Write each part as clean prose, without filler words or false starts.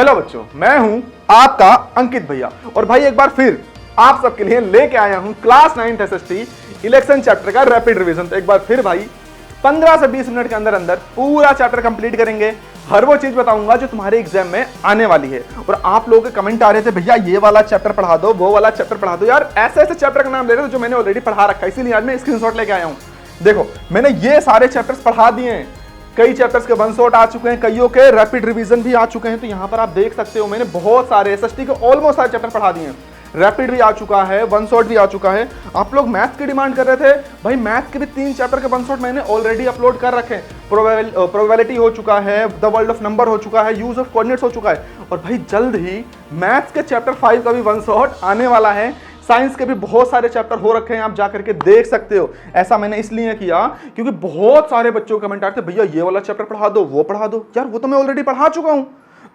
Hello बच्चों, मैं हूं आपका अंकित भैया और भाई एक बार फिर आप सबके लिए लेके आया हूं class 9th SST election chapter का रैपिड रिवीजन। तो एक बार फिर भाई 15 से 20 मिनट के अंदर अंदर पूरा चैप्टर कंप्लीट करेंगे। हर वो चीज बताऊंगा जो तुम्हारे एग्जाम में आने वाली है। और आप लोगों के कमेंट आ रहे थे, भैया ये वाला चैप्टर पढ़ा दो, वो वाला चैप्टर पढ़ा दो। यार ऐसे ऐसे चैप्टर का नाम ले रहे थे जो मैंने ऑलरेडी पढ़ा रखा है, इसीलिए आज मैं स्क्रीनशॉट लेके आया हूं। देखो मैंने ये सारे चैप्टर्स पढ़ा दिए हैं, कई चैप्टर्स के वन शॉट आ चुके हैं, कईयों के रैपिड रिवीजन भी आ चुके हैं। तो यहां पर आप देख सकते हो मैंने बहुत सारे एसएसटी के ऑलमोस्ट सारे चैप्टर पढ़ा दिए हैं। रैपिड भी आ चुका है, वन शॉट भी आ चुका है। आप लोग मैथ की डिमांड कर रहे थे, भाई मैथ के भी 3 चैप्टर के वन शॉट मैंने ऑलरेडी अपलोड कर रखे हैं। प्रोबेबिलिटी हो चुका है, द वर्ल्ड ऑफ नंबर हो चुका है, यूज ऑफ कोऑर्डिनेट्स हो चुका है। और भाई जल्द ही मैथ्स के चैप्टर 5 का भी वन शॉट आने वाला है। साइंस के भी बहुत सारे चैप्टर हो रखे हैं, आप जाकर के देख सकते हो। ऐसा मैंने इसलिए किया क्योंकि बहुत सारे बच्चों के कमेंट आते भैया ये वाला चैप्टर पढ़ा दो, वो पढ़ा दो। यार वो तो मैं ऑलरेडी पढ़ा चुका हूं।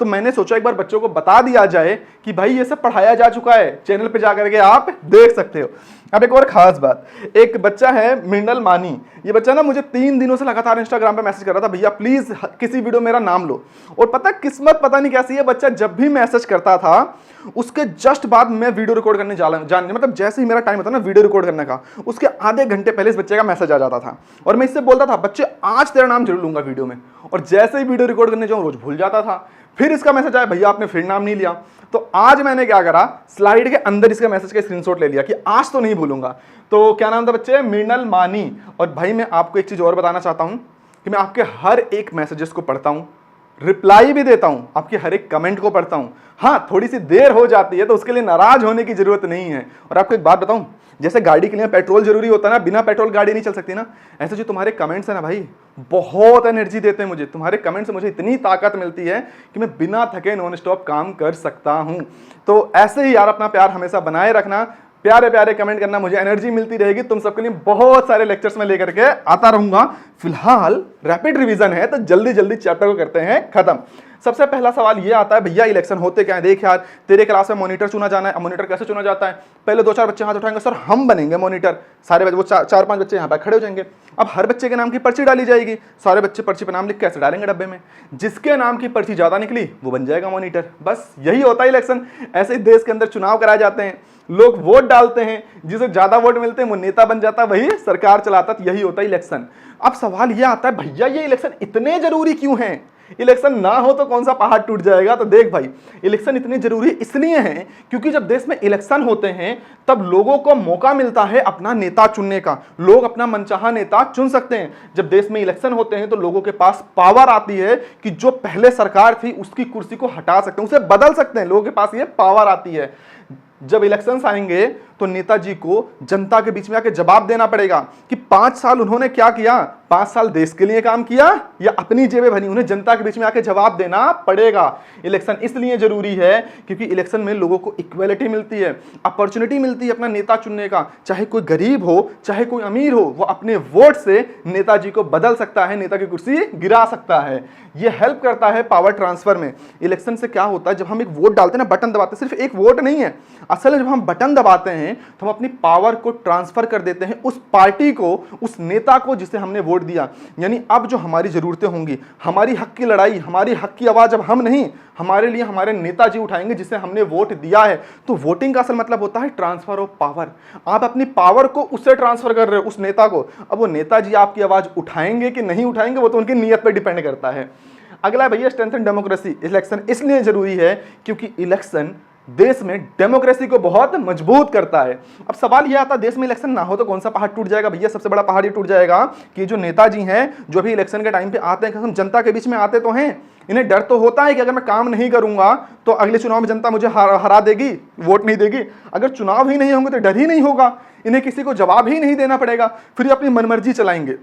तो मैंने सोचा एक बार बच्चों को बता दिया जाए कि भाई ये सब पढ़ाया जा चुका है, चैनल पे जाकर के आप देख सकते हो। अब एक और खास बात, एक बच्चा है मृणाल मानी, ये बच्चा ना मुझे 3 दिनों से लगातार इंस्टाग्राम पे मैसेज कर रहा था, भैया प्लीज किसी वीडियो मेरा नाम लो। और किस्मत पता नहीं कैसी है, बच्चा जब भी मैसेज करता था उसके जस्ट बाद मैं वीडियो रिकॉर्ड करने जाने मतलब जैसे ही मेरा टाइम होता ना वीडियो रिकॉर्ड करने का, उसके आधे घंटे पहले इस बच्चे का मैसेज आ जाता था। और मैं इससे बोलता था बच्चे आज तेरा नाम जरूर लूंगा वीडियो में। और जैसे ही वीडियो रिकॉर्ड करने जाऊं रोज भूल जाता था। फिर इसका मैसेज आया, भैया आपने फिर नाम नहीं लिया। तो आज मैंने क्या करा, स्लाइड के अंदर इसके मैसेज का स्क्रीनशॉट ले लिया कि आज तो नहीं भूलूंगा। तो क्या नाम था बच्चे, मृणाल मानी। और भाई मैं आपको एक चीज और बताना चाहता हूं कि मैं आपके हर एक मैसेजेस को पढ़ता हूं, रिप्लाई भी देता हूं, आपके हर एक कमेंट को पढ़ता हूं। हाँ थोड़ी सी देर हो जाती है तो उसके लिए नाराज होने की जरूरत नहीं है। और आपको एक बात बताऊं, जैसे गाड़ी के लिए पेट्रोल जरूरी होता है ना, बिना पेट्रोल गाड़ी नहीं चल सकती ना, ऐसे जो तुम्हारे कमेंट्स है ना भाई बहुत एनर्जी देते हैं मुझे। तुम्हारे कमेंट से मुझे इतनी ताकत मिलती है कि मैं बिना थके नॉन स्टॉप काम कर सकता हूं। तो ऐसे ही यार अपना प्यार हमेशा बनाए रखना, प्यारे प्यारे कमेंट करना, मुझे एनर्जी मिलती रहेगी। तुम सबके लिए बहुत सारे लेक्चर्स में लेकर के आता रहूंगा। फिलहाल रैपिड रिवीजन है तो जल्दी जल्दी चैप्टर को करते हैं खत्म। सबसे पहला सवाल ये आता है, भैया इलेक्शन होते क्या है। देख यार तेरे क्लास में मॉनिटर चुना जाना है। मॉनिटर कैसे चुना जाता है, पहले 2-4 बच्चे हाथ उठाएंगे, सर हम बनेंगे मॉनिटर। सारे वो 4-5 बच्चे यहाँ पर खड़े हो जाएंगे। अब हर बच्चे के नाम की पर्ची डाली जाएगी, सारे बच्चे पर्ची पर नाम लिख के ऐसे डालेंगे डब्बे में। जिसके नाम की पर्ची ज्यादा निकली वो बन जाएगा मॉनिटर। बस यही होता है इलेक्शन। ऐसे ही देश के अंदर चुनाव कराए जाते हैं, लोग वोट डालते हैं, जिसे ज्यादा वोट मिलते हैं वो नेता बन जाता है, वही सरकार चलाता है। यही होता है इलेक्शन। अब सवाल यह आता है, भैया ये इलेक्शन इतने जरूरी क्यों हैं, इलेक्शन ना हो तो कौन सा पहाड़ टूट जाएगा। तो देख भाई इलेक्शन इतने जरूरी इसलिए हैं क्योंकि जब देश में इलेक्शन होते हैं तब लोगों को मौका मिलता है अपना नेता चुनने का। लोग अपना मनचाहा नेता चुन सकते हैं। जब देश में इलेक्शन होते हैं तो लोगों के पास पावर आती है कि जो पहले सरकार थी उसकी कुर्सी को हटा सकते हैं, उसे बदल सकते हैं। लोगों के पास ये पावर आती है। जब इलेक्शंस आएंगे तो नेताजी को जनता के बीच में आके जवाब देना पड़ेगा कि 5 साल उन्होंने क्या किया, 5 साल देश के लिए काम किया या अपनी जेबें भरी। उन्हें जनता के बीच में आके जवाब देना पड़ेगा। इलेक्शन इसलिए जरूरी है क्योंकि इलेक्शन में लोगों को इक्वलिटी मिलती है, अपॉर्चुनिटी मिलती है अपना नेता चुनने का। चाहे कोई गरीब हो चाहे कोई अमीर हो, वो अपने वोट से नेताजी को बदल सकता है, नेता की कुर्सी गिरा सकता है। यह हेल्प करता है पावर ट्रांसफर में। इलेक्शन से क्या होता है, जब हम एक वोट डालते हैं ना, बटन दबाते हैं, सिर्फ एक वोट नहीं है, असल में जब हम बटन दबाते हैं तो हम अपनी पावर को ट्रांसफर कर देते हैं उस पार्टी को, उस नेता को जिसे हमने वोट दिया। यानी अब जो हमारी जरूरतें होंगी, हमारी हक की लड़ाई, हमारी हक की आवाज अब हम नहीं, हमारे लिए हमारे नेताजी उठाएंगे जिसे हमने वोट दिया है। तो वोटिंग का असल मतलब होता है ट्रांसफर ऑफ पावर। आप अपनी पावर को उससे ट्रांसफर कर रहे हो, उस नेता को। अब वो नेताजी आपकी आवाज उठाएंगे कि नहीं उठाएंगे वो तो उनकी नीयत पर डिपेंड करता है। अगला भैया स्ट्रेंथन डेमोक्रेसी। इलेक्शन इसलिए जरूरी है क्योंकि इलेक्शन देश में डेमोक्रेसी को बहुत मजबूत करता है। अब सवाल यह आता है, देश में इलेक्शन ना हो तो कौन सा पहाड़ टूट जाएगा। भैया सबसे बड़ा पहाड़ ये टूट जाएगा कि जो नेताजी हैं, जो भी इलेक्शन के टाइम पे आते हैं, हम जनता के बीच में आते तो हैं, इन्हें डर तो होता है कि अगर मैं काम नहीं करूंगा तो अगले चुनाव में जनता मुझे हरा देगी, वोट नहीं देगी। अगर चुनाव ही नहीं होंगे तो डर ही नहीं होगा, इन्हें किसी को जवाब ही नहीं देना पड़ेगा, फिर अपनी मनमर्जी चलाएंगे,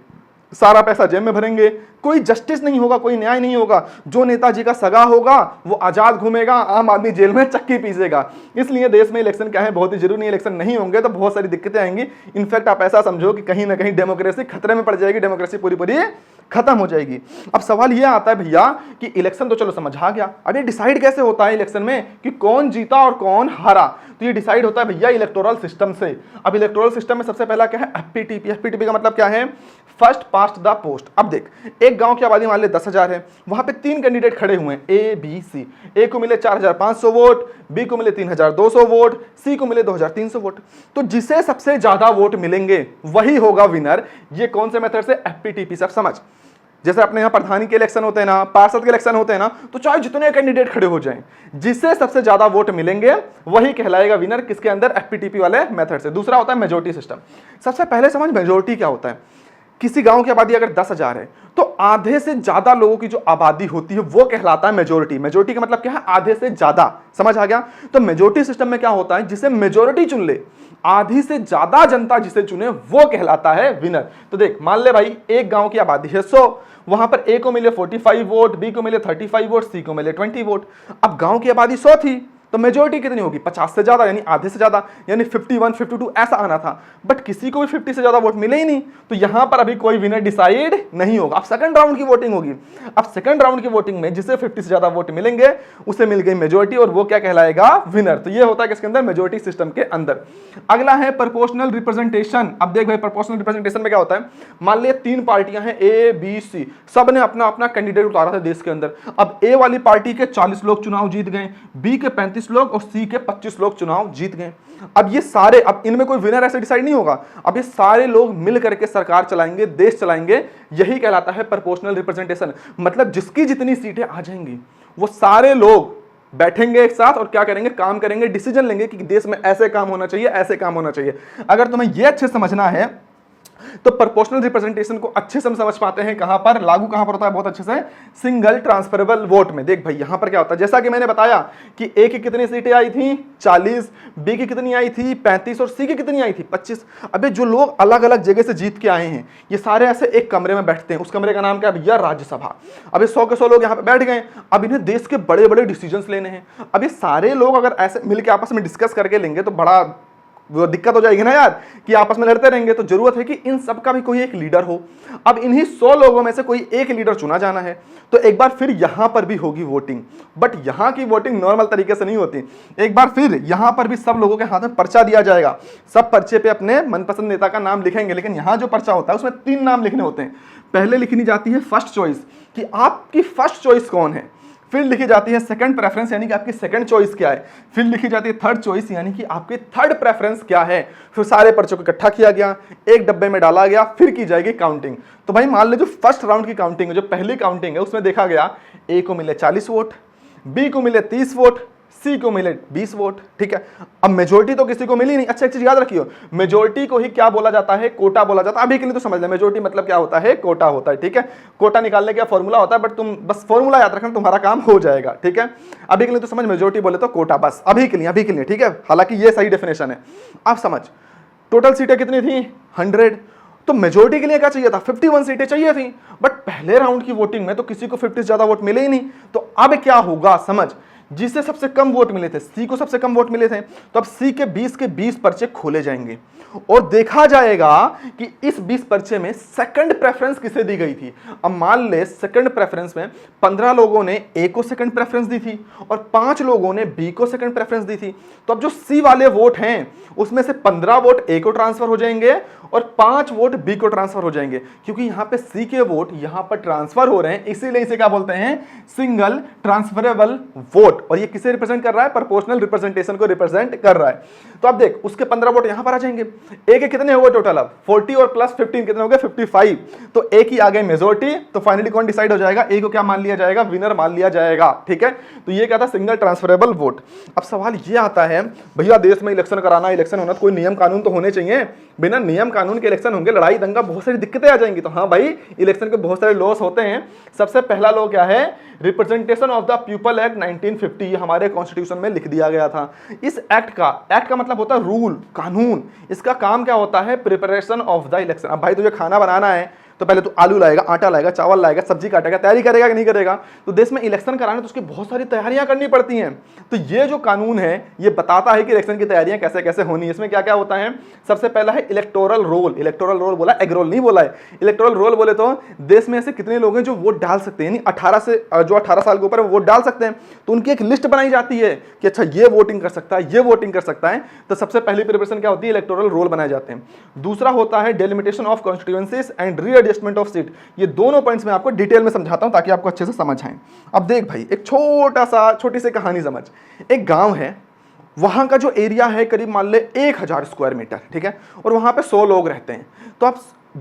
सारा पैसा जेब में भरेंगे, कोई जस्टिस नहीं होगा, कोई न्याय नहीं होगा। जो नेताजी का सगा होगा वो आजाद घूमेगा, आम आदमी जेल में चक्की पीसेगा। इसलिए देश में इलेक्शन क्या है, बहुत ही जरूरी। इलेक्शन नहीं होंगे तो बहुत सारी दिक्कतें आएंगी। इनफैक्ट आप ऐसा समझो कि कहीं ना कहीं डेमोक्रेसी खतरे में पड़ जाएगी, डेमोक्रेसी पूरी पूरी खत्म हो जाएगी। अब सवाल ये आता है भैया कि इलेक्शन तो चलो समझ आ गया, अब ये डिसाइड कैसे होता है इलेक्शन में कि कौन जीता और कौन हारा? तो ये डिसाइड होता है भैया इलेक्टोरल सिस्टम से। अब इलेक्टोरल सिस्टम में सबसे पहला क्या है? एफपीटीपी। एफपीटीपी का मतलब क्या है? First past the post. अब देख, एक गांव की आबादी मान ले 10,000 है, वहां पे 3 कैंडिडेट खड़े हुए हैं ए बी सी। ए को मिले 4,500 वोट, बी को मिले 3,200 वोट, सी को मिले 2,300 वोट। तो जिसे सबसे ज्यादा वोट मिलेंगे वही होगा विनर। ये कौन से मेथड से? एफपीटीपी से। समझ, जैसे अपने यहाँ प्रधानी के इलेक्शन होते हैं ना, पार्षद के इलेक्शन होते हैं ना, तो चाहे जितने कैंडिडेट खड़े हो जाएं, जिससे सबसे ज्यादा वोट मिलेंगे वही कहलाएगा विनर। किसके अंदर? एफपीटीपी वाले मेथड से। दूसरा होता है मेजोरिटी सिस्टम। सबसे पहले समझ मेजोरिटी क्या होता है। किसी गांव की आबादी अगर 10,000 है तो आधे से ज्यादा लोगों की जो आबादी होती है वो कहलाता है मेजोरिटी। मेजोरिटी का मतलब क्या है? आधे से ज्यादा। समझ आ गया? तो मेजोरिटी सिस्टम में क्या होता है? जिसे मेजोरिटी चुन ले, आधी से ज्यादा जनता जिसे चुने वो कहलाता है विनर। तो देख, मान ले भाई एक गांव की आबादी है 100, वहां पर ए को मिले 45 वोट, बी को मिले 35 वोट, सी को मिले 20 वोट। अब गांव की आबादी 100 थी तो मेजोरिटी कितनी होगी? 50 से ज्यादा, यानी आधे से ज्यादा, यानी 51, 52 ऐसा आना था। बट किसी को भी 50 से ज्यादा वोट मिले ही नहीं, तो यहां पर अभी कोई विनर डिसाइड नहीं होगा। अब सेकंड राउंड की वोटिंग होगी। अब सेकंड राउंड की वोटिंग में जिसे 50 से ज्यादा वोट मिलेंगे उसे मिल गई मेजोरिटी, और वो क्या कहलाएगा? विनर। तो ये होता है किसके अंदर? मेजोरिटी सिस्टम के अंदर। अगला है प्रोपोर्शनल रिप्रेजेंटेशन। अब देख भाई, प्रोपोर्शनल रिप्रेजेंटेशन में क्या होता है? मान लिया 3 पार्टियां हैं ए बी सी, सब ने अपना अपना कैंडिडेट उतारा था देश के अंदर। अब ए वाली पार्टी के 40 लोग चुनाव जीत गए, बी के 35 लोग और सी के 25 लोग चुनाव जीत गए। अब ये सारे, अब इनमें कोई विनर ऐसे डिसाइड नहीं होगा, अब ये सारे लोग मिल करके सरकार चलाएंगे, देश चलाएंगे। यही कहलाता है प्रोपोर्शनल रिप्रेजेंटेशन। मतलब जिसकी जितनी सीटें आ जाएंगी वो सारे लोग बैठेंगे एक साथ और क्या करेंगे? काम करेंगे, डिसीजन लेंगे कि देश में ऐसे काम होना चाहिए, ऐसे काम होना चाहिए। अगर तुम्हें यह अच्छे समझना है तो प्रोपोर्शनल रिप्रेजेंटेशन को अच्छे से हम समझ पाते हैं कहां पर लागू, कहां पर होता है बहुत अच्छे से? सिंगल ट्रांसफरेबल वोट में। देख भाई, यहां पर क्या होता है, जैसा कि मैंने बताया कि ए की कितनी सीटें आई थी? 40, बी की कितनी आई थी? 35, और सी की कितनी आई थी? 25। अबे जो लोग अलग अलग जगह से जीत के आए हैं, ये सारे ऐसे एक कमरे में बैठते हैं। उस कमरे का नाम क्या है भैया? राज्यसभा। अब 100 के 100 लोग यहाँ पे बैठ गए। अब इन्हें देश के बड़े बड़े डिसीजंस लेने हैं। अब ये सारे लोग अगर ऐसे मिलकर आपस में डिस्कस करके लेंगे तो बड़ा वो दिक्कत हो जाएगी ना यार, कि आपस में लड़ते रहेंगे। तो जरूरत है कि इन सब का भी कोई एक लीडर हो। अब इन्हीं 100 लोगों में से कोई एक लीडर चुना जाना है। तो एक बार फिर यहां पर भी होगी वोटिंग, बट यहां की वोटिंग नॉर्मल तरीके से नहीं होती। एक बार फिर यहां पर भी सब लोगों के हाथ में पर्चा दिया जाएगा। सब पर्चे पे अपने मनपसंद नेता का नाम लिखेंगे, लेकिन यहां जो पर्चा होता है उसमें 3 नाम लिखने होते हैं। पहले लिखनी जाती है फर्स्ट चॉइस, कि आपकी फर्स्ट चॉइस कौन है। फिर लिखी जाती है सेकंड प्रेफरेंस, यानी कि आपकी सेकंड चॉइस क्या है। फिर लिखी जाती है थर्ड चॉइस, यानी कि आपकी थर्ड प्रेफरेंस क्या है। फिर सारे पर्चों को इकट्ठा किया गया, एक डब्बे में डाला गया, फिर की जाएगी काउंटिंग। तो भाई मान लो जो फर्स्ट राउंड की काउंटिंग है, जो पहली काउंटिंग है, उसमें देखा गया ए को मिले 40 वोट, बी को मिले 30 वोट, सी को मिले 20 वोट। ठीक है, अब मेजोरिटी तो किसी को मिली नहीं। अच्छा, एक चीज याद रखियो, मेजोरिटी को ही क्या बोला जाता है? कोटा बोला जाता है। अभी के लिए तो समझ ले मेजोरिटी मतलब क्या होता है? कोटा होता है। ठीक है, कोटा निकालने का फॉर्मूला होता है, बट तुम बस फॉर्मूला याद रखना, तुम्हारा काम हो जाएगा। ठीक है, अभी के लिए तो समझ, मेजोरिटी बोले तो कोटा, बस अभी के लिए, अभी के लिए। ठीक है, हालांकि ये सही डेफिनेशन है। आप समझ, टोटल सीटें कितनी थी? 100। तो मेजोरिटी के लिए क्या चाहिए था? 51 सीटें चाहिए थी। बट पहले राउंड की वोटिंग में तो किसी को 50 से ज्यादा वोट मिले ही नहीं। तो अब क्या होगा समझ, जिसे सबसे कम वोट मिले थे, सी को सबसे कम वोट मिले थे, तो अब सी के 20 पर्चे खोले जाएंगे और देखा जाएगा कि इस 20 पर्चे में सेकंड प्रेफरेंस किसे दी गई थी। अब मान ले सेकंड प्रेफरेंस में 15 लोगों ने ए को सेकंड प्रेफरेंस दी थी और 5 लोगों ने बी को सेकंड प्रेफरेंस दी थी। तो अब जो सी वाले वोट हैं उसमें से 15 वोट ए को ट्रांसफर हो जाएंगे और 5 वोट बी को ट्रांसफर हो जाएंगे, क्योंकि यहां पे सी के वोट यहां पर ट्रांसफर हो रहे हैं, इसीलिए इसे क्या बोलते हैं? Single transferable vote. और ये किसे रिप्रेजेंट कर रहा है? प्रोपोर्शनल रिप्रेजेंटेशन को रिप्रेजेंट कर रहा है। तो अब देख, उसके 15 वोट यहां पर आ जाएंगे। ए के कितने हो गए टोटल? अब 40 और प्लस 15 कितने हो गए? 55। तो ए की आ गई मेजोरिटी। तो फाइनली कौन डिसाइड हो जाएगा? ए को क्या मान लिया जाएगा? विनर मान लिया जाएगा। ठीक है, तो ये क्या था? Single transferable vote. अब सवाल ये आता है, भैया देश में इलेक्शन कराना, इलेक्शन होना, तो कोई नियम कानून तो होने चाहिए। बिना नियम कानून के इलेक्शन होंगे, लड़ाई दंगा, बहुत सारी दिक्कतें आ जाएंगी। तो हाँ भाई, इलेक्शन के बहुत सारे लॉस होते हैं। सबसे पहला लॉ क्या है? Representation of the people act 1950, हमारे कॉन्स्टिट्यूशन में लिख दिया गया था। इस एक्ट का मतलब होता है रूल, कानून। इसका काम क्या होता है? Preparation of the election. अब भाई तुझे खाना बनाना है, तो पहले तो आलू लाएगा, आटा लाएगा, चावल लाएगा, सब्जी काटेगा, तैयारी करेगा कि नहीं करेगा। तो देश में इलेक्शन कराना तो उसकी बहुत सारी तैयारियां करनी पड़ती हैं। तो ये जो कानून है ये बताता है कि इलेक्शन की तैयारियां कैसे कैसे होनी है। इसमें क्या क्या होता है, सबसे पहला है इलेक्टोरल रोल। इलेक्टोरल रोल बोला, एग्रोल नहीं बोला है। इलेक्टोरल रोल बोले तो देश में ऐसे कितने लोग हैं जो वोट डाल सकते हैं, यानी 18 साल के ऊपर वोट डाल सकते हैं। तो उनकी एक लिस्ट बनाई जाती है कि अच्छा ये वोटिंग कर सकता है, ये वोटिंग कर सकता है। तो सबसे पहली प्रिपरेशन क्या होती है, इलेक्टोरल रोल बनाए जाते हैं। दूसरा होता है delimitation of constituencies and readjustment of seat. ये दोनों पॉइंट्स मैं आपको डिटेल में समझाता हूं ताकि आपको अच्छे से समझ आए। अब देख भाई, एक छोटी सी कहानी समझ। एक गांव है, वहां का जो एरिया है करीब मान ले 1000 स्क्वायर मीटर, ठीक है, और वहां पे 100 लोग रहते हैं। तो आप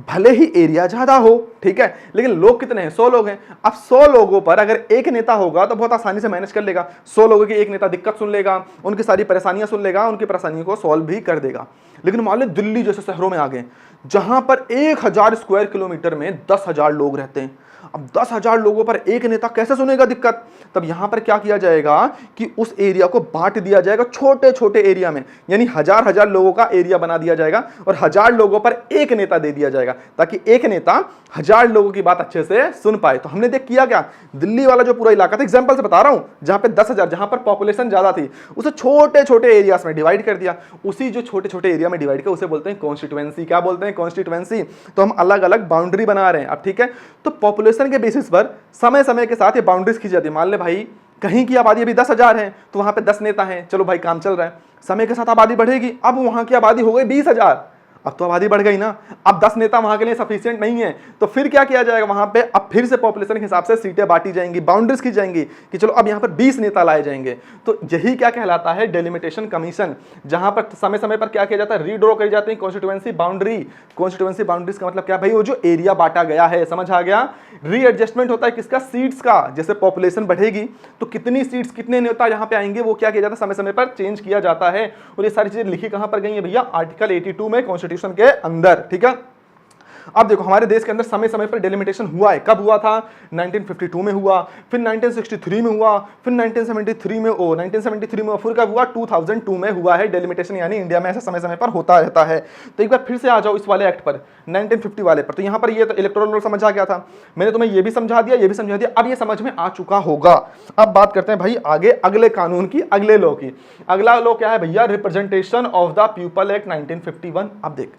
भले ही एरिया ज्यादा हो, ठीक है, लेकिन लोग कितने हैं, 100 लोग हैं। अब 100 लोगों पर अगर एक नेता होगा तो बहुत आसानी से मैनेज कर लेगा। 100 लोगों की एक नेता दिक्कत सुन लेगा, उनकी सारी परेशानियां सुन लेगा, उनकी परेशानियों को सॉल्व भी कर देगा। लेकिन मान लो दिल्ली जैसे शहरों में आ गए जहां पर 1000 स्क्वायर किलोमीटर में 10,000 लोग रहते हैं। अब 10,000 लोगों पर एक नेता कैसे सुनेगा दिक्कत। तब यहां पर क्या किया जाएगा कि उस एरिया को बांट दिया जाएगा छोटे छोटे एरिया में, यानी 1000 लोगों का एरिया बना दिया जाएगा और 1000 लोगों पर एक नेता दे दिया जाएगा ताकि एक नेता 1000 लोगों की बात अच्छे से सुन पाए। तो हमने देख किया क्या, दिल्ली वाला जो पूरा इलाका था, एग्जांपल से बता रहा हूं, जहां पे 10,000, जहां पर पॉपुलेशन ज्यादा थी, उसे छोटे छोटे एरियाज में डिवाइड कर दिया। उसी जो छोटे छोटे एरिया में डिवाइड कर उसे बोलते हैं कॉन्स्टिट्यूएंसी। क्या बोलते हैं, कॉन्स्टिट्यूएंसी। तो हम अलग अलग बाउंड्री बना रहे हैं अब, ठीक है। तो पॉपुलेशन के बेसिस पर समय समय के साथ ये बाउंड्रीज खींची जाती है। मान ले भाई कहीं की आबादी अभी 10,000 है तो वहां पे 10 नेता हैं, चलो भाई काम चल रहा है। समय के साथ आबादी बढ़ेगी, अब वहां की आबादी हो गई 20,000, अब तो आबादी बढ़ गई ना। अब 10 नेता वहां के लिए सफिशिएंट नहीं है, तो फिर क्या किया जाएगा, वहां पे अब फिर से पॉपुलेशन के हिसाब से सीटें बांटी जाएंगी, बाउंड्रीज की जाएंगी कि चलो अब यहां पर 20 नेता लाए जाएंगे। तो यही क्या कहलाता है, डेलिमिटेशन कमीशन, जहां पर समय समय पर क्या किया जाता है, रीड्रॉ करी जाती है कॉन्स्टिट्यूएंसी बाउंड्री। कॉन्स्टिट्यूएंसी बाउंड्रीज का मतलब क्या भाई, वो जो एरिया बांटा गया है, समझ आ गया। रीएडजस्टमेंट होता है किसका, सीट्स का। जैसे पॉपुलेशन बढ़ेगी तो कितनी सीट्स, कितने नेता यहां पे आएंगे, वो क्या किया जाता है, समय समय पर चेंज किया जाता है। और ये सारी चीजें लिखी कहां पर गई है भैया, आर्टिकल 82 में कॉन्स्टिट्यूशन के अंदर, ठीक है। अब देखो हमारे देश के अंदर समय समय पर डेलिमिटेशन हुआ है। कब हुआ था, 1952 में हुआ, फिर 1963 में हुआ, फिर 1973 में, 1973 में, फिर कब हुआ, 2002 में हुआ है डेलिमिटेशन। यानी इंडिया में ऐसा समय समय पर होता रहता है। तो एक बार फिर से आ जाओ इस वाले एक्ट पर, 1950 वाले पर। तो यहां पर ये तो इलेक्टोरल रोल समझ आ गया था, मैंने तुम्हें ये भी समझा दिया, ये भी समझा दिया, अब ये समझ में आ चुका होगा। अब बात करते हैं भाई आगे अगले कानून की, अगले लॉ की। अगला लॉ क्या है भैया, representation of the people act 1951। अब देख,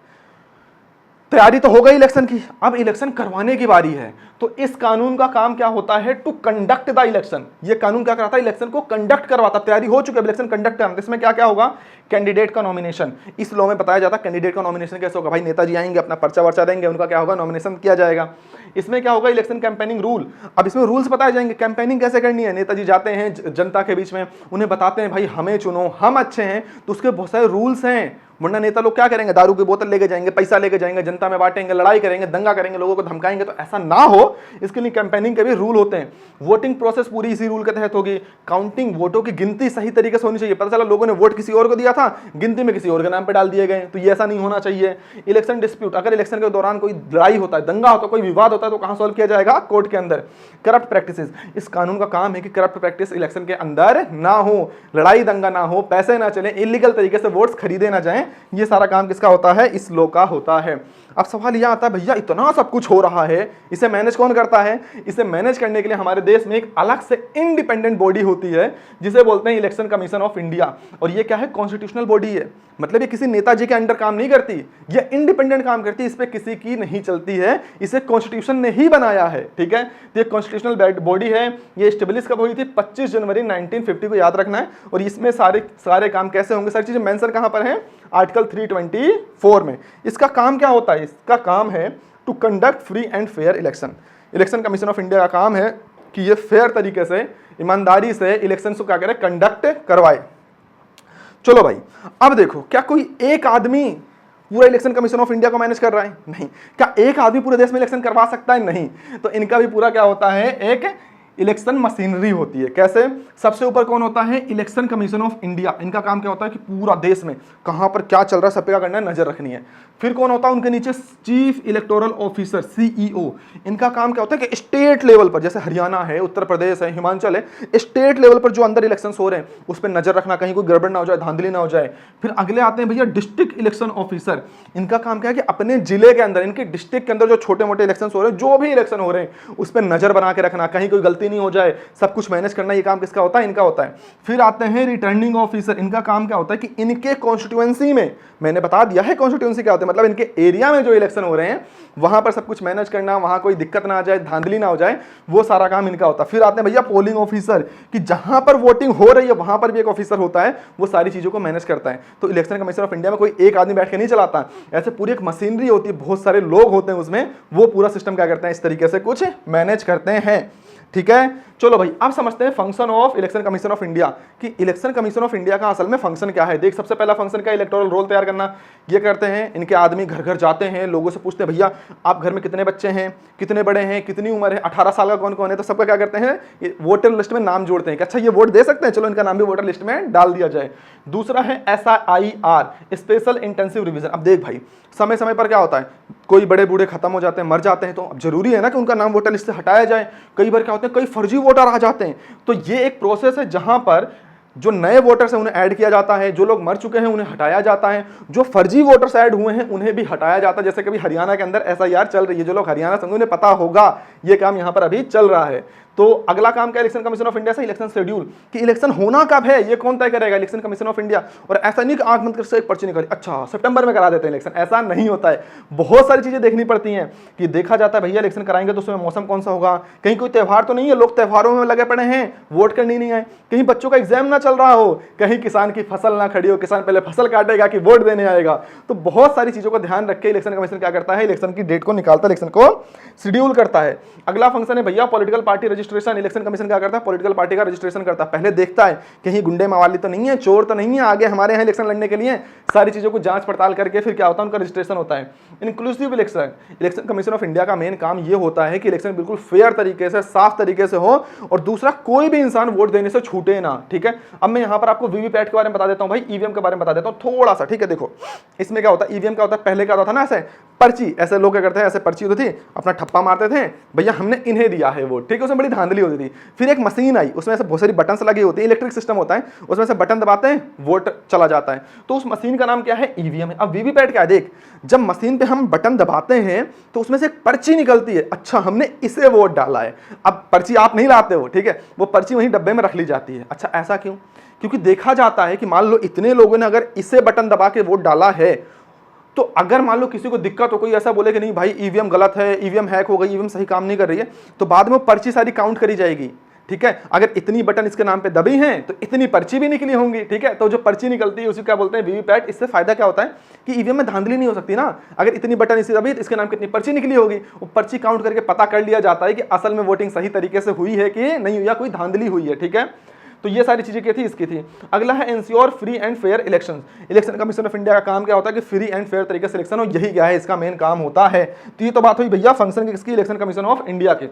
तैयारी तो हो गई इलेक्शन की, अब इलेक्शन करवाने की बारी है। तो इस कानून का काम क्या होता है, टू कंडक्ट द इलेक्शन। ये कानून क्या कराता है, इलेक्शन को कंडक्ट करवाता। तैयारी हो चुकी है, इलेक्शन कंडक्ट करना। इसमें क्या क्या होगा, कैंडिडेट का नॉमिनेशन। इस लॉ में बताया जाता है कैंडिडेट का नॉमिनेशन कैसे होगा। भाई नेताजी आएंगे, अपना पर्चा वर्चा देंगे, उनका क्या होगा, नॉमिनेशन किया जाएगा। इसमें क्या होगा, इलेक्शन कैंपेनिंग रूल। अब इसमें रूल्स बताए जाएंगे, कैंपेनिंग कैसे करनी है। नेताजी जाते हैं जनता के बीच में, उन्हें बताते हैं भाई हमें चुनो, हम अच्छे हैं। तो उसके बहुत सारे रूल्स हैं, वरना नेता लोग क्या करेंगे, दारू की बोतल लेके जाएंगे, पैसा लेके जाएंगे, जनता में बांटेंगे, लड़ाई करेंगे, दंगा करेंगे, लोगों को धमकाएंगे। तो ऐसा ना हो, इसके लिए कैंपेनिंग के भी रूल होते हैं। वोटिंग प्रोसेस पूरी इसी रूल के तहत होगी। काउंटिंग, वोटों की गिनती सही तरीके से होनी चाहिए। पता चला लोगों ने वोट किसी और को दिया था, गिनती में किसी और के नाम पे डाल दिए गए, तो ये ऐसा नहीं होना चाहिए। इलेक्शन डिस्प्यूट, अगर इलेक्शन के दौरान कोई लड़ाई होता है, दंगा होता है, कोई विवाद होता है, तो कहां सॉल्व किया जाएगा, कोर्ट के अंदर। करप्ट प्रैक्टिसेस, इस कानून का काम है कि करप्ट प्रैक्टिस इलेक्शन के अंदर ना हो, लड़ाई दंगा ना हो, पैसे ना चले, इलीगल तरीके से वोट्स खरीदे ना जाएं। ये सारा काम किसका होता है, इस लॉ का होता है। अब सवाल यह आता है भैया इतना सब कुछ हो रहा है, इसे मैनेज कौन करता है। इसे मैनेज करने के लिए हमारे देश में एक अलग से इंडिपेंडेंट बॉडी होती है जिसे बोलते हैं इलेक्शन कमीशन ऑफ इंडिया। और ये क्या है, कॉन्स्टिट्यूशनल बॉडी है। मतलब ये किसी नेताजी के अंडर काम नहीं करती, ये इंडिपेंडेंट काम करती है, इस पे किसी की नहीं चलती है, इसे कॉन्स्टिट्यूशन ने ही बनाया है, ठीक है। तो ये कॉन्स्टिट्यूशनल बॉडी है। ये स्टेब्लिश कब हुई थी, 25 जनवरी 1950 को याद रखना है। और इसमें सारे काम कैसे होंगे, सारी चीजें मेंशन कहां पर है, आर्टिकल 324 में। इसका काम क्या होता है, इसका काम है to conduct free and fair election. Election commission of India का काम है कि ये फेयर तरीके से, ईमानदारी से इलेक्शन को क्या करे, कंडक्ट करवाए। चलो भाई, अब देखो क्या कोई एक आदमी पूरा इलेक्शन कमीशन ऑफ इंडिया को मैनेज कर रहा है, नहीं। क्या एक आदमी पूरे देश में इलेक्शन करवा सकता है, नहीं। तो इनका भी पूरा क्या होता है, एक इलेक्शन मशीनरी होती है। कैसे? सबसे ऊपर कौन होता है? Election commission of India. इनका काम क्या होता है कि पूरा देश में कहां पर क्या चल रहा है सब पे क्या करना है, नजर रखनी है। फिर कौन होता है उनके नीचे? Chief electoral officer, CEO. इनका काम क्या होता है कि स्टेट लेवल पर, जैसे हरियाणा है, उत्तर प्रदेश है, हिमाचल है, स्टेट लेवल पर जो अंदर इलेक्शन हो रहे हैं उस पर नजर रखना, कहीं कोई गड़बड़ ना हो जाए, धांधली ना हो जाए। फिर अगले आते हैं भैया डिस्ट्रिक्ट इलेक्शन ऑफिसर। इनका काम क्या है कि अपने जिले के अंदर, इनके डिस्ट्रिक्ट के अंदर जो छोटे मोटे इलेक्शन हो रहे हैं, जो भी इलेक्शन हो रहे हैं उस पर नजर बना के रखना, कहीं कोई गलती नहीं हो जाए, सब कुछ मैनेज करना। ये काम किसका होता है? इनका होता है। फिर आते हैं रिटर्निंग ऑफिसर। इनका काम क्या होता है कि इनके कॉन्स्टिट्यूएंसी में, मैंने बता दिया है कॉन्स्टिट्यूएंसी क्या होता है, मतलब इनके एरिया में जो इलेक्शन हो रहे हैं वहां पर सब कुछ मैनेज करना, वहां कोई दिक्कत ना आ जाए, धांधली ना हो जाए, वो सारा काम इनका होता है। फिर आते हैं भैया पोलिंग ऑफिसर, कि जहां पर वोटिंग हो रही है वहां पर भी एक ऑफिसर होता है, वो सारी चीजों को मैनेज करता है। तो इलेक्शन कमीशन ऑफ इंडिया में कोई एक आदमी बैठ के नहीं चलाता, ऐसे पूरी एक मशीनरी होती है, बहुत सारे लोग होते हैं उसमें, वो पूरा सिस्टम क्या करते हैं, इस तरीके से कुछ मैनेज करते हैं। ठीक है, चलो भाई अब समझते हैं function of election commission of India, कि इलेक्शन कमीशन ऑफ इंडिया का असल में फंक्शन क्या है। देख, सबसे पहला फंक्शन क्या? इलेक्टोरल रोल तैयार करना। ये करते हैं, इनके आदमी घर घर जाते हैं, लोगों से पूछते हैं भैया आप घर में कितने बच्चे हैं, कितने बड़े हैं, कितनी उम्र है, 18 साल का कौन कौन है, तो सबका क्या करते हैं, वोटर लिस्ट में नाम जोड़ते हैं कि अच्छा ये वोट दे सकते हैं, चलो इनका नाम भी वोटर लिस्ट में डाल दिया जाए। दूसरा है SIR, स्पेशल इंटेंसिव रिवीजन। अब देख भाई, समय समय पर क्या होता है, कोई बड़े बूढ़े खत्म हो जाते हैं, मर जाते हैं, तो अब जरूरी है ना कि उनका नाम वोटर लिस्ट से हटाया जाए। कई बार क्या होता है, कई फर्जी वोटर आ जाते हैं, तो ये एक प्रोसेस है जहां पर जो नए वोटर्स हैं उन्हें ऐड किया जाता है, जो लोग मर चुके हैं उन्हें हटाया जाता है, जो फर्जी वोटर्स ऐड हुए हैं उन्हें भी हटाया जाता है। जैसे कि हरियाणा के अंदर SIR चल रही है, जो लोग हरियाणा से उन्हें पता होगा ये काम यहां पर अभी चल रहा है। तो अगला काम क्या इलेक्शन कमीशन ऑफ इंडिया से? इलेक्शन शेड्यूल, कि इलेक्शन होना कब है ये कौन तय करेगा? Election commission of India. और ऐसा नहीं कि आंख बंद कर एक पर्ची निकाली, अच्छा सितंबर में करा देते हैं इलेक्शन, ऐसा नहीं होता है। बहुत सारी चीजें देखनी पड़ती हैं, कि देखा जाता है भैया इलेक्शन कराएंगे तो उसमें मौसम कौन सा होगा, कहीं कोई त्यौहार तो नहीं है, लोग त्योहारों में लगे पड़े हैं, वोट करने नहीं आए, कहीं बच्चों का एग्जाम ना चल रहा हो, कहीं किसान की फसल ना खड़ी हो, किसान पहले फसल काटेगा कि वोट देने आएगा। तो बहुत सारी चीजों का ध्यान रख के इलेक्शन कमीशन क्या करता है, इलेक्शन की डेट को निकालता है, इलेक्शन को शेड्यूल करता है। अगला फंक्शन है भैया political party registration. Election commission क्या करता है, पॉलिटिकल पार्टी का रजिस्ट्रेशन करता है। पहले देखता है कहीं गुंडे मवाली तो नहीं है, चोर तो नहीं है आगे हमारे यहाँ इलेक्शन लड़ने के लिए, सारी चीजों को जांच पड़ताल करके फिर क्या होता है, उनका रजिस्ट्रेशन होता है। Inclusive election, election commission of India का मेन काम ये होता है कि इलेक्शन बिल्कुल फेयर तरीके से, साफ तरीके से हो, और दूसरा कोई भी इंसान वोट देने से छूटे ना। ठीक है, अब मैं यहाँ पर आपको वीवीपैट के बारे में बता देता हूँ भाई, ईवीएम के बारे में बता देता हूँ थोड़ा सा। ठीक है, देखो इसमें क्या होता है, ईवीएम क्या होता है, पहले क्या होता था ना, ऐसे पर्ची, ऐसे लोग क्या करते हैं, ऐसे पर्ची होती थी, अपना ठप्पा मारते थे, भैया हमने इन्हें दिया है वोट। ठीक है, उसमें बड़ी धांधली होती थी। फिर एक मशीन आई, उसमें ऐसे बहुत सारी बटन्स लगी होती है, इलेक्ट्रिक सिस्टम होता है, उसमें से बटन दबाते हैं, वोट चला जाता है। तो उस मशीन का नाम क्या है, ईवीएम है। अब वीवीपैट क्या है, देख जब मशीन पे हम बटन दबाते हैं तो उसमें से एक पर्ची निकलती है, अच्छा हमने इसे वोट डाला है। अब पर्ची आप नहीं लाते हो, ठीक है, वो पर्ची वहीं डब्बे में रख ली जाती है। अच्छा ऐसा क्यों? क्योंकि देखा जाता है कि मान लो इतने लोगों ने अगर इसे बटन दबा के वोट डाला है, तो अगर मान लो किसी को दिक्कत हो, कोई ऐसा बोले कि नहीं भाई ईवीएम गलत है, ईवीएम हैक हो गई, ईवीएम सही काम नहीं कर रही है, तो बाद में वो पर्ची सारी काउंट करी जाएगी। ठीक है, अगर इतनी बटन इसके नाम पे दबी हैं तो इतनी पर्ची भी निकली होंगी। ठीक है, तो जो पर्ची निकलती है उसी क्या बोलते हैं, वीवीपैट। इससे फायदा क्या होता है कि ईवीएम में धांधली नहीं हो सकती ना, अगर इतनी बटन इसी दबी तो इसके नाम कितनी पर्ची निकली होगी, वो पर्ची काउंट करके पता कर लिया जाता है कि असल में वोटिंग सही तरीके से हुई है कि नहीं हुई, या कोई धांधली हुई है। ठीक है, तो ये सारी चीजें क्या थी, इसकी थी। अगला है ensure free and fair election. Election commission of India का काम क्या होता है कि फ्री एंड फेयर तरीके से इलेक्शन हो, यही क्या है इसका मेन काम होता है। तो ये तो बात हुई भैया फंक्शन की किसकी, इलेक्शन कमीशन ऑफ इंडिया के।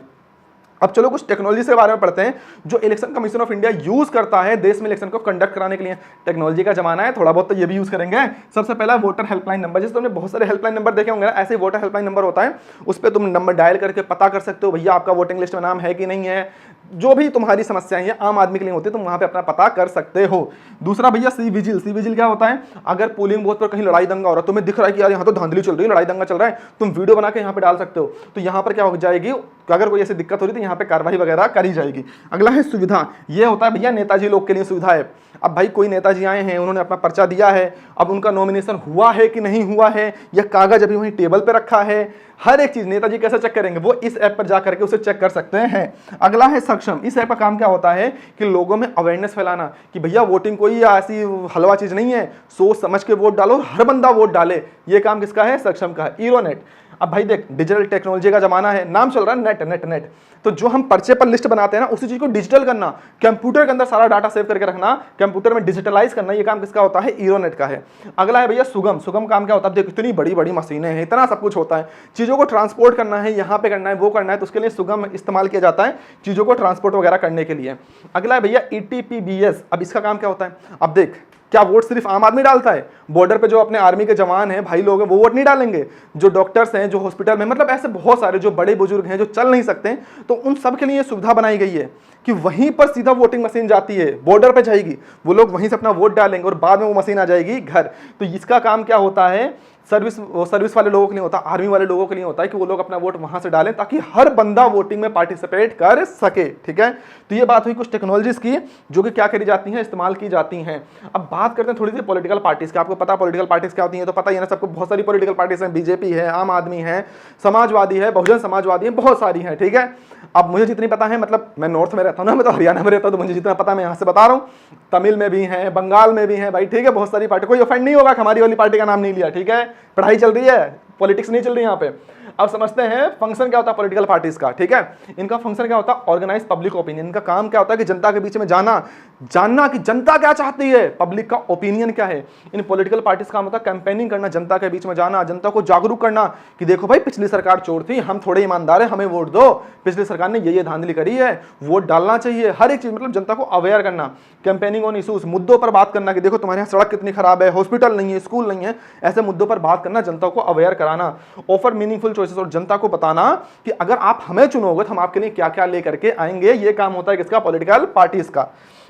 अब चलो कुछ टेक्नोलॉजी के बारे में पढ़ते हैं जो election commission of India use करता है देश में इलेक्शन को कंडक्ट कराने के लिए। टेक्नोलॉजी का जमाना है, थोड़ा बहुत तो ये भी यूज करेंगे। सबसे पहला वोटर हेल्पलाइन नंबर, जैसे तुमने बहुत सारे हेल्पलाइन नंबर देखे होंगे ना, ऐसे ही वोटर हेल्पलाइन नंबर होता है, उस पर तुम नंबर डायल करके पता कर सकते हो भैया आपका वोटिंग लिस्ट में नाम है कि नहीं है, जो भी तुम्हारी समस्याएं हैं आम आदमी के लिए होती है, तुम वहां पे अपना पता कर सकते हो। दूसरा भैया सी विजिल। सी विजिल क्या होता है, अगर पोलिंग बूथ पर कहीं लड़ाई दंगा हो रहा है, तुम्हें दिख रहा है कि यार यहाँ तो धांधली चल रही है, लड़ाई दंगा चल रहा है, तुम वीडियो बना के यहाँ पे डाल सकते हो, तो यहाँ पर क्या हो जाएगी, अगर कोई ऐसी दिक्कत हो रही है तो यहाँ पे कार्रवाई वगैरह करी जाएगी। अगला है सुविधा। ये होता है भैया नेताजी लोग के लिए सुविधा है। अब भाई कोई नेताजी आए हैं, उन्होंने अपना पर्चा दिया है, अब उनका नॉमिनेशन हुआ है कि नहीं हुआ है, या कागज अभी वहीं टेबल पे रखा है, हर एक चीज नेताजी कैसे चेक करेंगे, वो इस ऐप पर जाकर के उसे चेक कर सकते हैं। अगला है सक्षम। इस ऐप का काम क्या होता है कि लोगों में अवेयरनेस फैलाना कि भैया वोटिंग कोई ऐसी हलवा चीज नहीं है, सोच समझ के वोट डालो, हर बंदा वोट डाले, ये काम किसका है, सक्षम का है। ईरोनेट। अब भाई देख डिजिटल टेक्नोलॉजी का जमाना है, नाम चल रहा है नेट नेट नेट, तो जो हम पर्चे पर लिस्ट बनाते हैं ना, उसी चीज को डिजिटल करना, कंप्यूटर के अंदर सारा डाटा सेव करके रखना, कंप्यूटर में डिजिटलाइज करना, ये काम किसका होता है? ईरोनेट का है। अगला है भैया सुगम। सुगम काम क्या होता है? देखो इतनी बड़ी बड़ी मशीनें हैं, इतना सब कुछ होता है, चीजों को ट्रांसपोर्ट करना है, यहाँ पे करना है, वो करना है, तो उसके लिए सुगम इस्तेमाल किया जाता है, चीजों को ट्रांसपोर्ट वगैरह करने के लिए। अगला है भैया ETPBS। अब इसका काम क्या होता है? अब देख, क्या वोट सिर्फ आम आदमी डालता है? बॉर्डर पे जो अपने आर्मी के जवान हैं, भाई लोग हैं, वो वोट नहीं डालेंगे? जो डॉक्टर्स हैं, जो हॉस्पिटल में, मतलब ऐसे बहुत सारे जो बड़े बुजुर्ग हैं जो चल नहीं सकते, तो उन सब के लिए सुविधा बनाई गई है कि वहीं पर सीधा वोटिंग मशीन जाती है, बॉर्डर पे जाएगी, वो लोग वहीं से अपना वोट डालेंगे और बाद में वो मशीन आ जाएगी घर। तो इसका काम क्या होता है? सर्विस वाले लोगों के लिए होता है, आर्मी वाले लोगों के लिए होता है कि वो लोग अपना वोट वहां से डालें ताकि हर बंदा वोटिंग में पार्टिसिपेट कर सके। ठीक है, तो ये बात हुई कुछ टेक्नोलॉजीज की जो कि क्या करी जाती हैं? इस्तेमाल की जाती हैं। अब बात करते हैं थोड़ी सी पॉलिटिकल पार्टीज की। आपको पता पॉलिटिकल पार्टीज क्या होती हैं? तो पता ही है ना सबको, बहुत सारी पॉलिटिकल पार्टीज हैं, बीजेपी है, आम आदमी है, समाजवादी है, बहुजन समाजवादी है, बहुत सारी हैं। ठीक है, अब मुझे जितनी पता है, मतलब मैं नॉर्थ में रहता हूँ ना, मैं तो हरियाणा में रहता हूँ, तो मुझे जितना पता मैं यहाँ से बता रहा हूँ। तमिल में भी है, बंगाल में भी है भाई। ठीक है, बहुत सारी पार्टी, कोई ऑफेंड नहीं होगा कि हमारी वाली पार्टी का नाम नहीं लिया। ठीक है, पढ़ाई चल रही है, पॉलिटिक्स नहीं चल रही यहाँ पे। अब समझते हैं फंक्शन क्या होता है पॉलिटिकल पार्टीज का। ठीक है, इनका फंक्शन क्या होता है? Organise public opinion. इनका काम क्या होता है? कि जनता के बीच में जानना कि जनता क्या चाहती है, पब्लिक का ओपिनियन क्या है। इन पॉलिटिकल पार्टीज का काम होता है कैंपेनिंग करना, जनता के बीच में जाना, जनता को जागरूक करना कि देखो भाई पिछली सरकार चोर थी, हम थोड़े ईमानदार है, हमें वोट दो, पिछली सरकार ने ये धांधली करी है, वोट डालना चाहिए, हर एक चीज, मतलब जनता को अवेयर करना। कैंपेनिंग ऑन इशूज, मुद्दों पर बात करना कि देखो तुम्हारे यहाँ सड़क कितनी खराब है, हॉस्पिटल नहीं है, स्कूल नहीं है, ऐसे मुद्दों पर बात करना, जनता को अवेयर कराना। ऑफर मीनिंगफुल चॉइसेस, और जनता को बताना कि अगर आप हमें चुनोगे तो हम आपके लिए क्या क्या लेकर के आएंगे। ये काम होता है किसका? पॉलिटिकल पार्टीज का।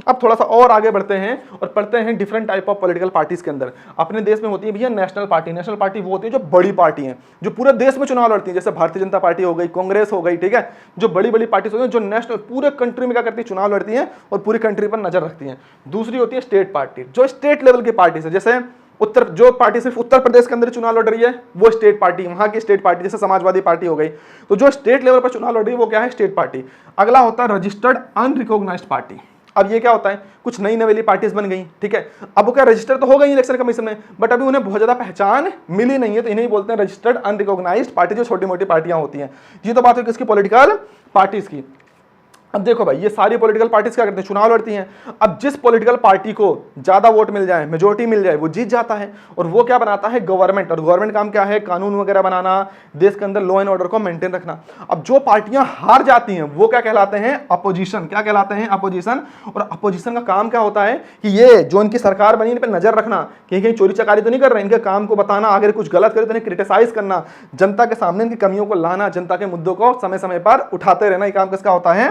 अब थोड़ा सा और आगे बढ़ते हैं और पढ़ते हैं different type of political parties के अंदर। अपने देश में होती है भैया नेशनल पार्टी। नेशनल पार्टी वो होती है जो बड़ी पार्टी है, जो पूरे देश में चुनाव लड़ती है, जैसे भारतीय जनता पार्टी हो गई, कांग्रेस हो गई। ठीक है, जो बड़ी बड़ी पार्टीज होती है जो नेशनल पूरे कंट्री में क्या करती है? चुनाव लड़ती है और पूरी कंट्री पर नजर रखती है। दूसरी होती है स्टेट पार्टी, जो स्टेट लेवल की पार्टी है, जैसे जो पार्टी सिर्फ उत्तर प्रदेश के अंदर चुनाव लड़ रही है वो स्टेट पार्टी, वहां की स्टेट पार्टी, जैसे समाजवादी पार्टी हो गई। तो जो स्टेट लेवल पर चुनाव लड़ रही है वो क्या है? State party. अगला होता है रजिस्टर्ड अनरिकॉग्नाइज्ड पार्टी। अब ये क्या होता है? कुछ नई नवेली पार्टीज बन गई। ठीक है, अब वो क्या रजिस्टर तो हो गई इलेक्शन कमीशन में, बट अभी उन्हें बहुत ज्यादा पहचान मिली नहीं है, तो इन्हें बोलते हैं रजिस्टर्ड अनरिकॉग्नाइज्ड पार्टी, जो छोटी मोटी पार्टियां होती हैं। ये तो बात हुई किसकी? पॉलिटिकल पार्टीज की। अब देखो भाई, ये सारी पॉलिटिकल पार्टीज क्या करते हैं? चुनाव लड़ती हैं। अब जिस पॉलिटिकल पार्टी को ज्यादा वोट मिल जाए, मेजोरिटी मिल जाए, वो जीत जाता है और वो क्या बनाता है? गवर्नमेंट। और गवर्नमेंट काम क्या है? कानून वगैरह बनाना, देश के अंदर लॉ एंड ऑर्डर को मेंटेन रखना। अब जो पार्टियां हार जाती हैं वो क्या कहलाते हैं? अपोजिशन। क्या कहलाते हैं? अपोजिशन। और अपोजिशन का काम क्या होता है? कि ये जो इनकी सरकार बनी, इन पर नजर रखना कि कहीं चोरी चकारी तो नहीं कर रहे, इनके काम को बताना, अगर कुछ गलत करे तो इन्हें क्रिटिसाइज करना, जनता के सामने इनकी कमियों को लाना, जनता के मुद्दों को समय समय पर उठाते रहना। ये काम किसका होता है?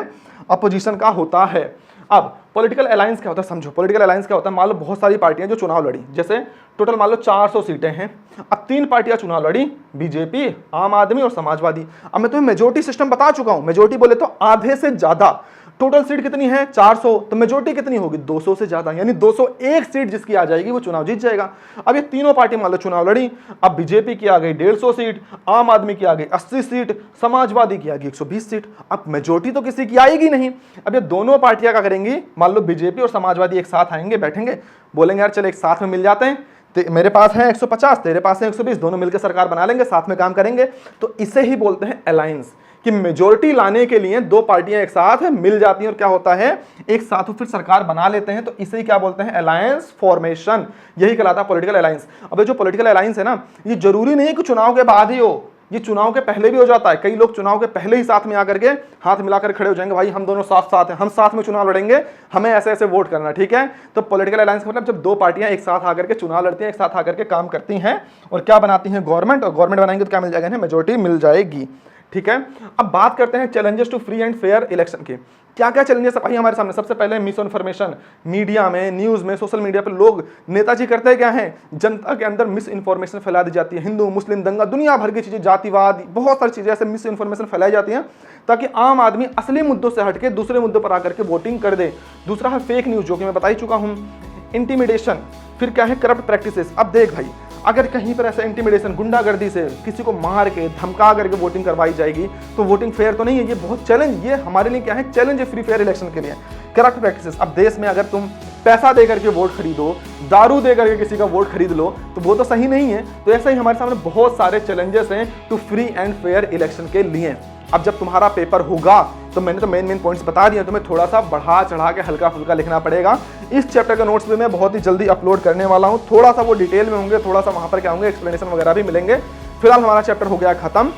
अपोजिशन का होता है। अब पॉलिटिकल अलायंस क्या होता है? समझो पॉलिटिकल अलायंस क्या होता है। मान लो बहुत सारी पार्टियां जो चुनाव लड़ी, जैसे टोटल मान लो 400 सीटें हैं। अब 3 पार्टियां चुनाव लड़ी, बीजेपी, आम आदमी और समाजवादी। अब मैं तुम्हें मेजोरिटी सिस्टम बता चुका हूं। मेजोरिटी बोले तो आधे से ज्यादा। टोटल सीट कितनी है? 400, तो मेजोरिटी कितनी होगी? 200 से ज्यादा, यानी 201 सीट जिसकी आ जाएगी वो चुनाव जीत जाएगा। अब ये तीनों पार्टी मान लो चुनाव लड़ी। अब बीजेपी की आ गई 150 सीट, आम आदमी की आ गई 80 सीट, समाजवादी की आ गई 120 सीट। अब मेजोरिटी तो किसी की आएगी नहीं। अब ये दोनों पार्टियां क्या करेंगी? मान लो बीजेपी और समाजवादी एक साथ आएंगे, बैठेंगे, बोलेंगे यार चल एक साथ में मिल जाते हैं, मेरे पास है 150, तेरे पास है 120, दोनों मिलकर सरकार बना लेंगे, साथ में काम करेंगे। तो इसे ही बोलते हैं अलायंस, कि मेजोरिटी लाने के लिए दो पार्टियां एक साथ मिल जाती हैं और क्या होता है? एक साथ फिर सरकार बना लेते हैं। तो इसे ही क्या बोलते हैं? Alliance formation. यही कहलाता है पॉलिटिकल अलायंस। अब जो पॉलिटिकल अलायंस है ना, ये जरूरी नहीं है कि चुनाव के बाद ही हो, ये चुनाव के पहले भी हो जाता है। कई लोग चुनाव के पहले ही साथ में आकर के हाथ मिलाकर खड़े हो जाएंगे, भाई हम दोनों साथ साथ हैं, हम साथ में चुनाव लड़ेंगे, हमें ऐसे ऐसे वोट करना। ठीक है, तो पॉलिटिकल अलायंस का मतलब जब दो पार्टियां एक साथ आकर के चुनाव लड़ती हैं, एक साथ आकर के काम करती हैं और क्या बनाती हैं? गवर्नमेंट। और गवर्नमेंट बनाएंगे तो क्या मिल जाएगा? मेजोरिटी मिल जाएगी। ठीक है, अब बात करते हैं challenges to free and fair election के। क्या क्या चैलेंजेस भाई हमारे सामने? सबसे पहले मिस इन्फॉर्मेशन। मीडिया में, न्यूज में, सोशल मीडिया पर लोग, नेताजी करते हैं क्या है? जनता के अंदर मिस इन्फॉर्मेशन फैला दी जाती है। हिंदू मुस्लिम दंगा, दुनिया भर की चीजें, जातिवाद, बहुत सारी चीजें ऐसे मिस इन्फॉर्मेशन फैलाई जाती हैं ताकि आम आदमी असली मुद्दों से हटके दूसरे मुद्दों पर आकर के वोटिंग कर दे। दूसरा है फेक न्यूज, जो कि मैं बता ही चुका हूं। इंटिमिडेशन, फिर क्या है? Corrupt practices. अब देख भाई, अगर कहीं पर ऐसा इंटिमिडेशन, गुंडागर्दी से किसी को मार के धमका करके वोटिंग करवाई जाएगी तो वोटिंग फेयर तो नहीं है। ये बहुत चैलेंज, ये हमारे लिए क्या है? चैलेंज है फ्री फेयर इलेक्शन के लिए। करप्ट प्रैक्टिसेस, अब देश में अगर तुम पैसा दे करके वोट खरीदो, दारू दे करके किसी का वोट खरीद लो, तो वो तो सही नहीं है। तो ऐसा ही हमारे सामने बहुत सारे चैलेंजेस हैं to free and fair election के लिए। अब जब तुम्हारा पेपर होगा तो मैंने तो मेन पॉइंट्स बता दिए, तुम्हें थोड़ा सा बढ़ा चढ़ा के हल्का फुल्का लिखना पड़ेगा। इस चैप्टर का नोट्स भी मैं बहुत ही जल्दी अपलोड करने वाला हूँ, थोड़ा सा वो डिटेल में होंगे, थोड़ा सा वहाँ पर क्या होंगे एक्सप्लेनेशन वगैरह भी मिलेंगे। फिलहाल हमारा चैप्टर हो गया खत्म।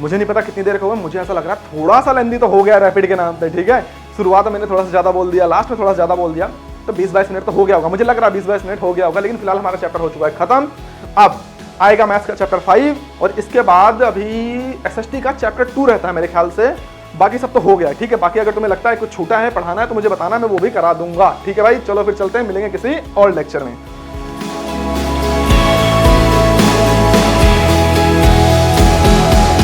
मुझे नहीं पता कितनी देर का हुआ, मुझे ऐसा लग रहा है थोड़ा सा लेंदी तो हो गया रैपिड के नाम पे, ठीक है। शुरुआत में मैंने थोड़ा सा ज़्यादा बोल दिया, लास्ट में थोड़ा सा ज़्यादा बोल दिया, तो 20-22 मिनट तो हो गया होगा, मुझे लग रहा है 20-22 मिनट हो गया होगा। लेकिन फिलहाल हमारा चैप्टर हो चुका है खत्म। अब आएगा मैथ्स का चैप्टर 5 और इसके बाद अभी एसएसटी का चैप्टर 2 रहता है मेरे ख्याल से। बाकी सब तो हो गया, ठीक है। बाकी अगर तुम्हें लगता है कुछ छूटा है पढ़ाना है तो मुझे बताना, मैं वो भी करा दूंगा, ठीक है भाई। चलो फिर चलते हैं, मिलेंगे किसी और लेक्चर में।